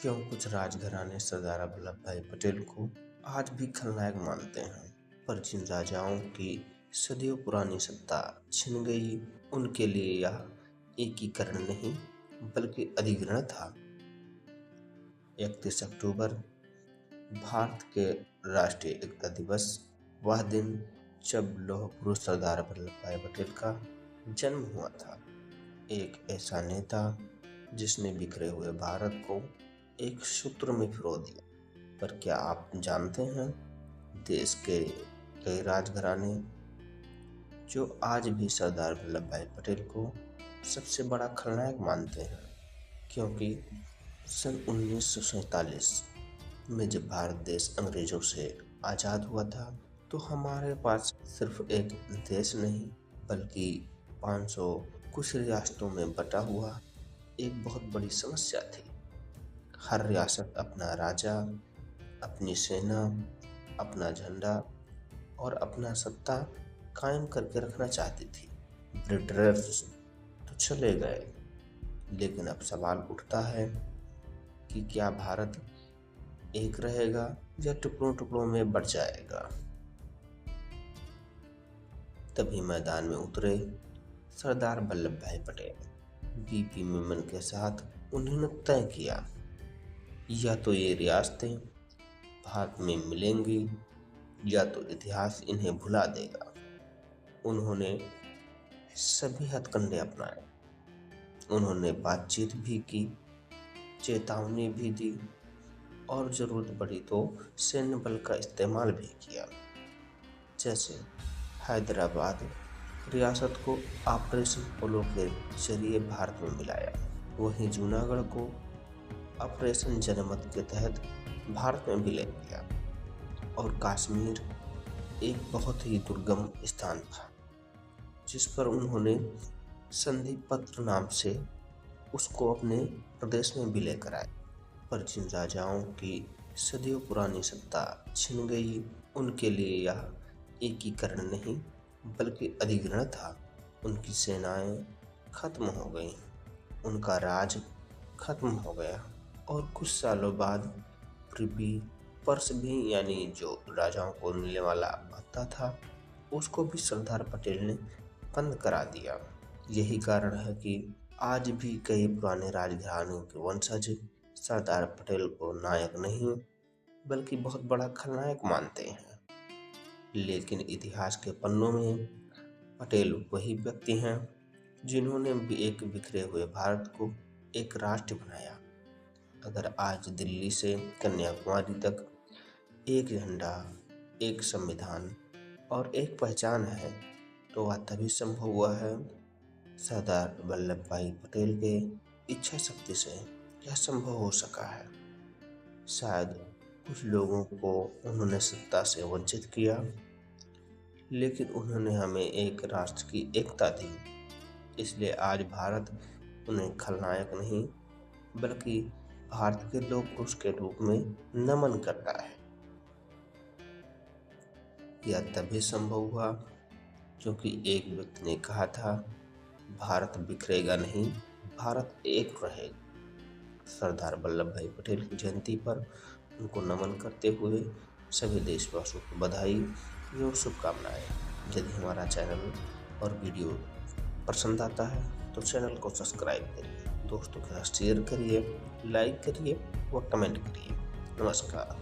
क्यों कुछ राजघराने सरदार वल्लभ भाई पटेल को आज भी खलनायक मानते हैं, पर जिन राजाओं की सदियों पुरानी सत्ता छिन गई, उनके लिए यह एकीकरण नहीं बल्कि अधिग्रहण था। 31 अक्टूबर भारत के राष्ट्रीय एकता दिवस, वह दिन जब लौह पुरुष सरदार वल्लभ भाई पटेल का जन्म हुआ था। एक ऐसा नेता जिसने बिखरे हुए भारत को एक सूत्र में पिरो दिया। पर क्या आप जानते हैं, देश के कई राजघराने जो आज भी सरदार वल्लभ भाई पटेल को सबसे बड़ा खलनायक मानते हैं, क्योंकि सन 1947 में जब भारत देश अंग्रेजों से आज़ाद हुआ था, तो हमारे पास सिर्फ एक देश नहीं बल्कि 500 कुछ रियासतों में बटा हुआ एक बहुत बड़ी समस्या थी। हर रियासत अपना राजा, अपनी सेना, अपना झंडा और अपना सत्ता कायम करके रखना चाहती थी। ब्रिटिश तो चले गए, लेकिन अब सवाल उठता है कि क्या भारत एक रहेगा या टुकड़ों टुकड़ों में बट जाएगा। तभी मैदान में उतरे सरदार वल्लभ भाई पटेल। बीपी मेमन के साथ उन्होंने तय किया, या तो ये रियासतें भारत में मिलेंगी या तो इतिहास इन्हें भुला देगा। उन्होंने सभी हथकंडे अपनाए। उन्होंने बातचीत भी की, चेतावनी भी दी और जरूरत पड़ी तो सैन्य बल का इस्तेमाल भी किया। जैसे हैदराबाद रियासत को ऑपरेशन पोलो के जरिए भारत में मिलाया, वहीं जूनागढ़ को ऑपरेशन जनमत के तहत भारत में विलय किया, और कश्मीर एक बहुत ही दुर्गम स्थान था जिस पर उन्होंने संधि पत्र नाम से उसको अपने प्रदेश में विलय कराया। पर जिन राजाओं की सदियों पुरानी सत्ता छिन गई, उनके लिए यह एकीकरण नहीं बल्कि अधिग्रहण था। उनकी सेनाएं खत्म हो गईं, उनका राज खत्म हो गया, और कुछ सालों बाद प्रिवी पर्स भी, यानी जो राजाओं को मिलने वाला भत्ता था, उसको भी सरदार पटेल ने बंद करा दिया। यही कारण है कि आज भी कई पुराने राजघरानों के वंशज सरदार पटेल को नायक नहीं बल्कि बहुत बड़ा खलनायक मानते हैं। लेकिन इतिहास के पन्नों में पटेल वही व्यक्ति हैं जिन्होंने भी एक बिखरे हुए भारत को एक राष्ट्र बनाया। अगर आज दिल्ली से कन्याकुमारी तक एक झंडा, एक संविधान और एक पहचान है, तो वह तभी संभव हुआ है सरदार वल्लभ भाई पटेल के इच्छा शक्ति से यह संभव हो सका है। शायद कुछ लोगों को उन्होंने सत्ता से वंचित किया, लेकिन उन्होंने हमें एक राष्ट्र की एकता दी। इसलिए आज भारत उन्हें खलनायक नहीं बल्कि भारत के लौह पुरुष के रूप में नमन करता है। यह तभी संभव हुआ क्योंकि एक व्यक्ति ने कहा था, भारत बिखरेगा नहीं, भारत एक रहेगा। सरदार वल्लभ भाई पटेल की जयंती पर उनको नमन करते हुए सभी देशवासियों को बधाई और शुभकामनाएं। यदि हमारा चैनल और वीडियो पसंद आता है तो चैनल को सब्सक्राइब करिए, दोस्तों के साथ शेयर करिए, लाइक करिए व कमेंट करिए। नमस्कार।